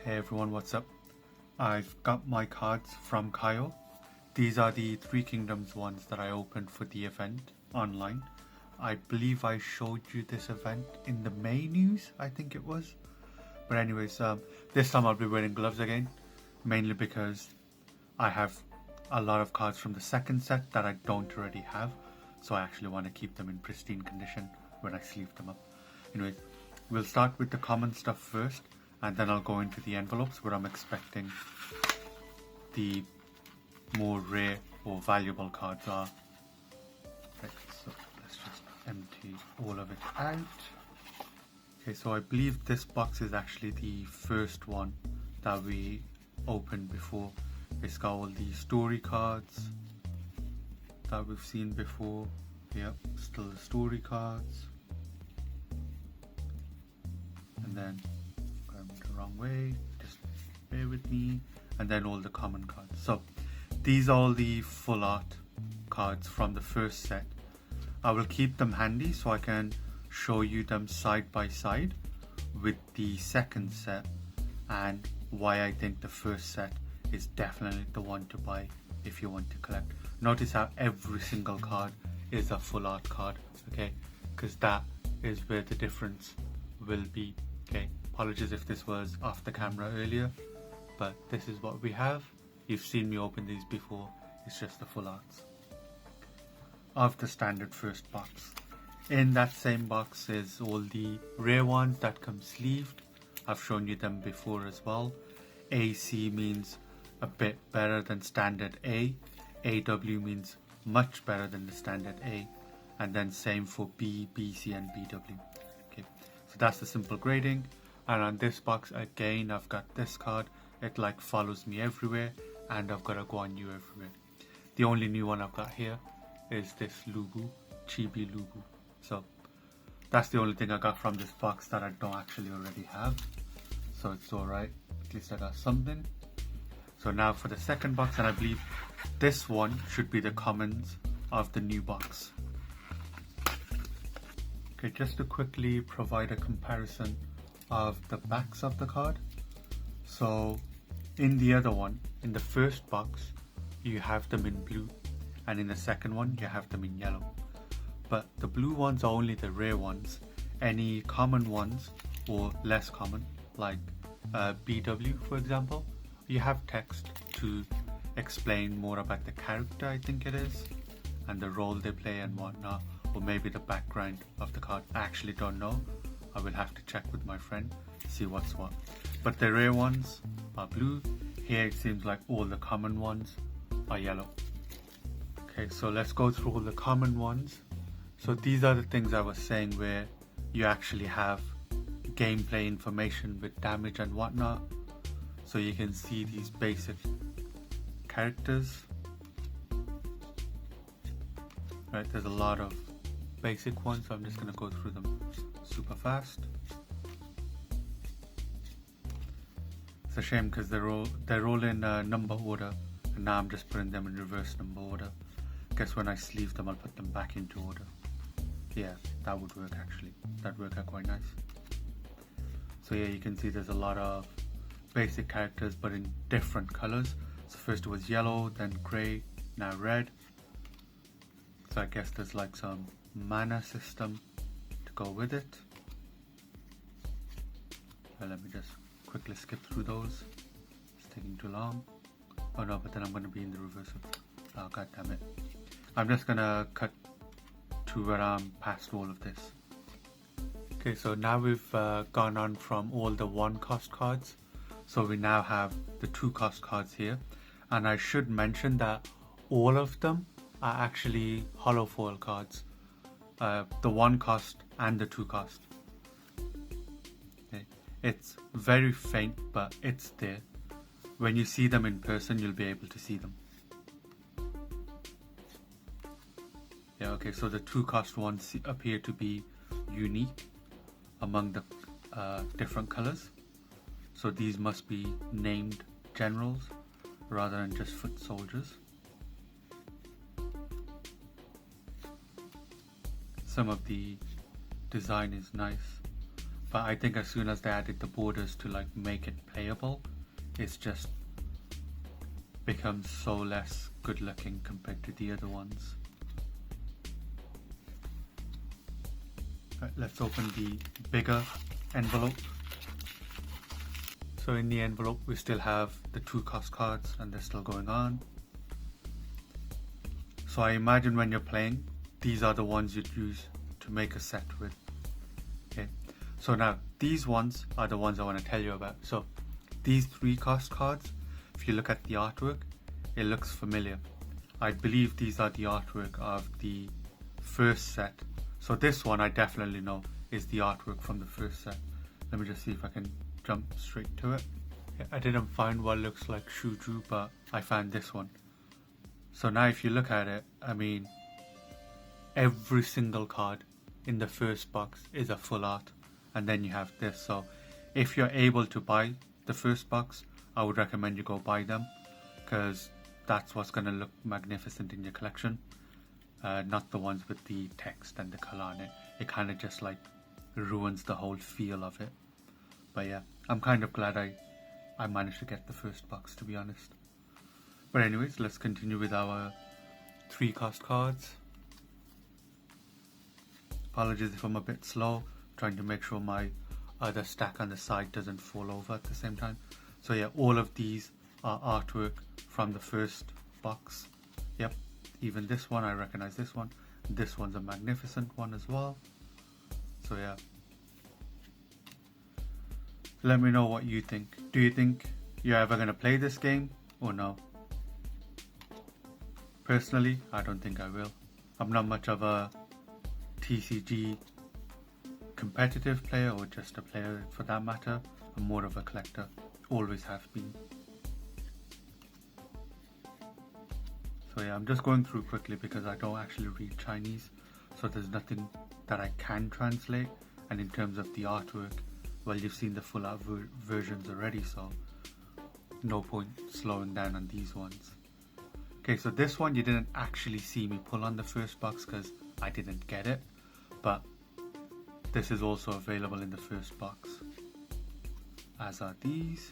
Hey everyone, what's up? I've got my cards from kayou. These are the Three Kingdoms ones that I opened for the event online. I believe I showed you this event in the May news, I think it was. But anyways, this time I'll be wearing gloves again, mainly because I have a lot of cards from the second set that I don't already have, so I actually want to keep them in pristine condition when I sleeve them up. Anyways, we'll start with the common stuff first, and then I'll go into the envelopes where I'm expecting the more rare or valuable cards are. Right, so let's just empty all of it out. Okay, so I believe this box is actually the first one that we opened before. It's got all the story cards that we've seen before. Yep, still the story cards. And then going the wrong way, just bear with me. And then all the common cards. So these are all the full art cards from the first set. I will keep them handy so I can show you them side by side with the second set and why I think the first set is definitely the one to buy if you want to collect. Notice how every single card is a full art card, okay? Because that is where the difference will be, okay? Apologies if this was off the camera earlier, but this is what we have. You've seen me open these before, it's just the full arts of the standard first box. In that same box is all the rare ones that come sleeved. I've shown you them before as well. AC means a bit better than standard A. AW means much better than the standard A. And then same for B, BC and BW. Okay, so that's the simple grading. And on this box again, I've got this card. It like follows me everywhere, and I've got a Guan Yu everywhere. The only new one I've got here is this Lubu, Chibi Lubu. So that's the only thing I got from this box that I don't actually already have. So it's alright, at least I got something. So now for the second box, and I believe this one should be the commons of the new box. Okay, just to quickly provide a comparison of the backs of the card. So in the other one, in the first box, you have them in blue, and in the second one, you have them in yellow. But the blue ones are only the rare ones. Any common ones or less common, like BW for example, you have text to explain more about the character, I think it is, and the role they play and whatnot, or maybe the background of the card. I actually don't know. I will have to check with my friend, see what's what. But the rare ones are blue. Here it seems like all the common ones are yellow. Okay, so let's go through all the common ones. So these are the things I was saying where you actually have gameplay information with damage and whatnot. So you can see these basic characters. Right, there's a lot of basic ones, so I'm just going to go through them super fast. It's a shame because they're all in number order, and now I'm just putting them in reverse number order. Guess when I sleeve them, I'll put them back into order. Yeah, that would work actually. That'd work out quite nice. So yeah, you can see there's a lot of basic characters, but in different colors. So first it was yellow, then grey, now red. So I guess there's like some mana system to go with it. Well, let me just quickly skip through those. It's taking too long. Oh no, but then I'm going to be in the reverse. Oh god damn it. I'm just going to cut to where I'm past all of this. Okay, so now we've gone on from all the 1 cost cards. So we now have the 2 cost cards here. And I should mention that all of them are actually hollow foil cards. The 1 cost and the 2 cost. Okay. It's very faint, but it's there. When you see them in person, you'll be able to see them. Yeah, okay, so the 2 cost ones appear to be unique among the different colors. So these must be named generals rather than just foot soldiers. Some of the design is nice, but I think as soon as they added the borders to like make it playable, it's just becomes so less good looking compared to the other ones. Right, let's open the bigger envelope. So in the envelope we still have the 2 cost cards and they're still going on. So I imagine when you're playing, these are the ones you'd use to make a set with. Okay, so now these ones are the ones I want to tell you about. So these 3 cost cards, if you look at the artwork, it looks familiar. I believe these are the artwork of the first set. So this one I definitely know is the artwork from the first set. Let me just see if I can jump straight to it. Yeah, I didn't find what looks like Shuju, but I found this one. So now if you look at it, I mean, every single card in the first box is a full art, and then you have this. So if you're able to buy the first box, I would recommend you go buy them, because that's what's going to look magnificent in your collection, not the ones with the text and the color on it. It kind of just like ruins the whole feel of it. But yeah, I'm kind of glad I managed to get the first box, to be honest. But anyways, let's continue with our 3 cost cards. Apologies if I'm a bit slow, trying to make sure my other stack on the side doesn't fall over at the same time. So yeah, all of these are artwork from the first box. Yep, even this one, I recognize this one. This one's a magnificent one as well. So yeah, let me know what you think. Do you think you're ever going to play this game or no? Personally, I don't think I will. I'm not much of a TCG competitive player, or just a player for that matter. I'm more of a collector, always have been. So yeah, I'm just going through quickly because I don't actually read Chinese, so there's nothing that I can translate. And in terms of the artwork, well, you've seen the full art versions already, so no point slowing down on these ones. Okay, so this one you didn't actually see me pull on the first box because I didn't get it, but this is also available in the first box, as are these.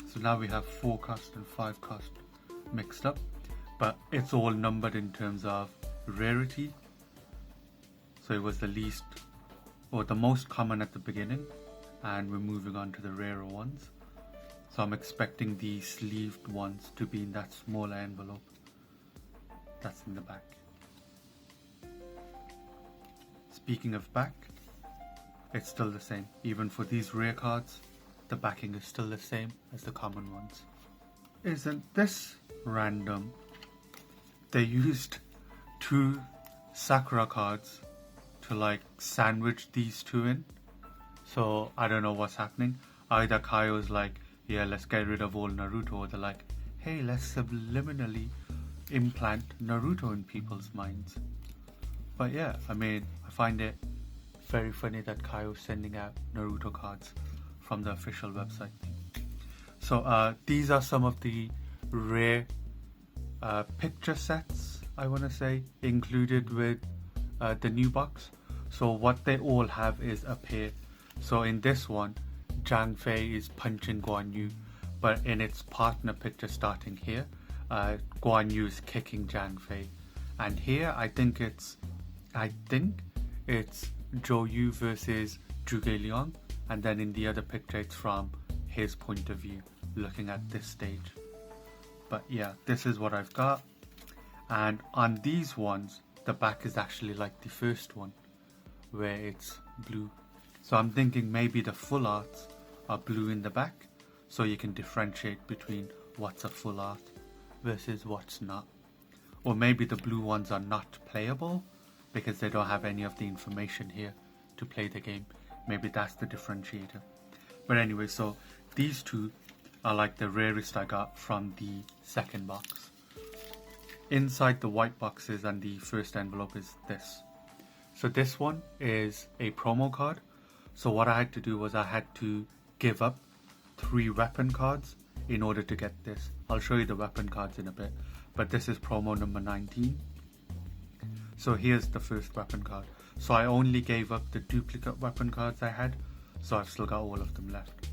So now we have 4 cost and 5 cost mixed up, but it's all numbered in terms of rarity. So it was the least or the most common at the beginning, and we're moving on to the rarer ones. So I'm expecting the sleeved ones to be in that smaller envelope that's in the back. Speaking of back, it's still the same. Even for these rare cards, the backing is still the same as the common ones. Isn't this random? They used 2 Sakura cards to like sandwich these 2 in. So I don't know what's happening. Either Kayou's like, yeah, let's get rid of all Naruto, or they're like, hey, let's subliminally implant Naruto in people's minds. But yeah, I mean, I find it very funny that Kayou's sending out Naruto cards from the official website. So these are some of the rare picture sets, I want to say, included with the new box. So what they all have is a pair. So in this one, Zhang Fei is punching Guan Yu, but in its partner picture starting here, Guan Yu is kicking Zhang Fei. And here I think it's Zhou Yu versus Zhuge Liang, and then in the other picture it's from his point of view looking at this stage. But yeah, this is what I've got. And on these ones, the back is actually like the first one, where it's blue. So I'm thinking maybe the full arts are blue in the back, so you can differentiate between what's a full art versus what's not. Or maybe the blue ones are not playable because they don't have any of the information here to play the game. Maybe that's the differentiator. But anyway, so these 2 are like the rarest I got from the second box. Inside the white boxes and the first envelope is this. So this one is a promo card. So what I had to do was I had to give up 3 weapon cards in order to get this. I'll show you the weapon cards in a bit, but this is promo number 19. So here's the first weapon card. So I only gave up the duplicate weapon cards I had, so I've still got all of them left.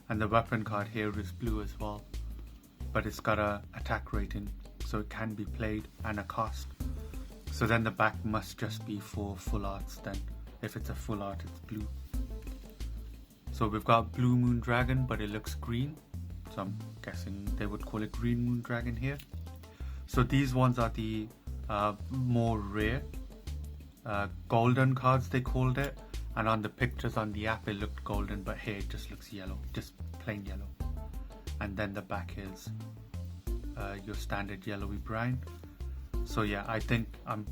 And the weapon card here is blue as well, but it's got a attack rating, so it can be played, and a cost. So then the back must just be for full arts then. If it's a full art, it's blue. So we've got Blue Moon Dragon, but it looks green. So I'm guessing they would call it Green Moon Dragon here. So these ones are the more rare golden cards, they called it. And on the pictures on the app it looked golden, but here it just looks yellow, just plain yellow. And then the back is your standard yellowy brown. So yeah, I think I'm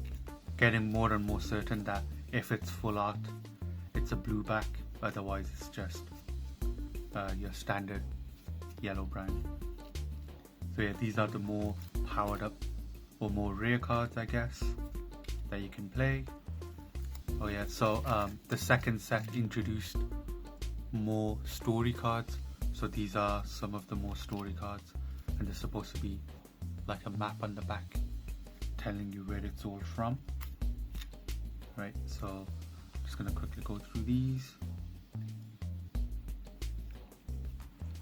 getting more and more certain that if it's full art, it's a blue back. Otherwise it's just your standard yellow brown. So yeah, these are the more powered up or more rare cards, I guess, that you can play. Oh yeah, so the second set introduced more story cards. So these are some of the more story cards, and they're supposed to be like a map on the back telling you where it's all from. Right, so I'm just gonna quickly go through these.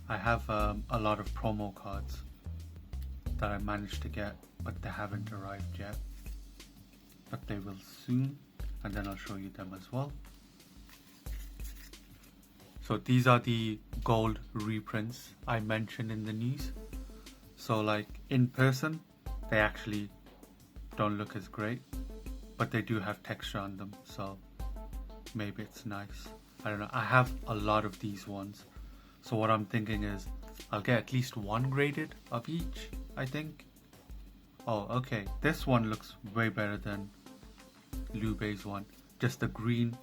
I have a lot of promo cards that I managed to get, but they haven't arrived yet, but they will soon, and then I'll show you them as well. So these are the gold reprints I mentioned in the news. So like in person, they actually don't look as great, but they do have texture on them, so maybe it's nice. I don't know. I have a lot of these ones, so what I'm thinking is I'll get at least one graded of each, I think. Oh, okay. This one looks way better than Liu Bei's one. Just the green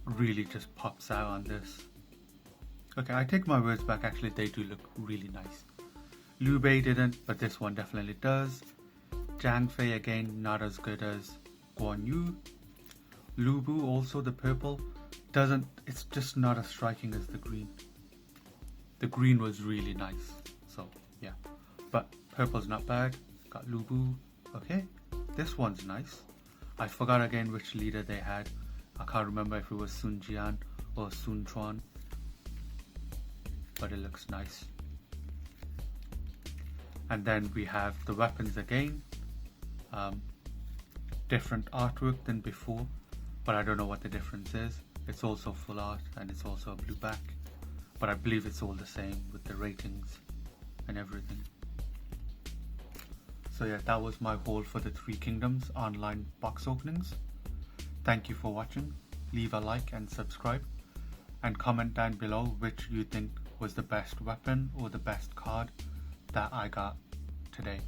really just pops out on this. Okay, I take my words back. Actually, they do look really nice. Liu Bei didn't, but this one definitely does. Zhang Fei again, not as good as Guan Yu. Lu Bu also, the purple, doesn't, it's just not as striking as the green. The green was really nice, so yeah. But purple's not bad. Got Lu Bu. Okay, this one's nice. I forgot again which leader they had. I can't remember if it was Sun Jian or Sun Quan, but it looks nice. And then we have the weapons again. Different artwork than before, but I don't know what the difference is. It's also full art and it's also a blue back, but I believe it's all the same with the ratings and everything. So yeah, that was my haul for the Three Kingdoms online box openings. Thank you for watching. Leave a like and subscribe, and comment down below which you think was the best weapon or the best card that I got today.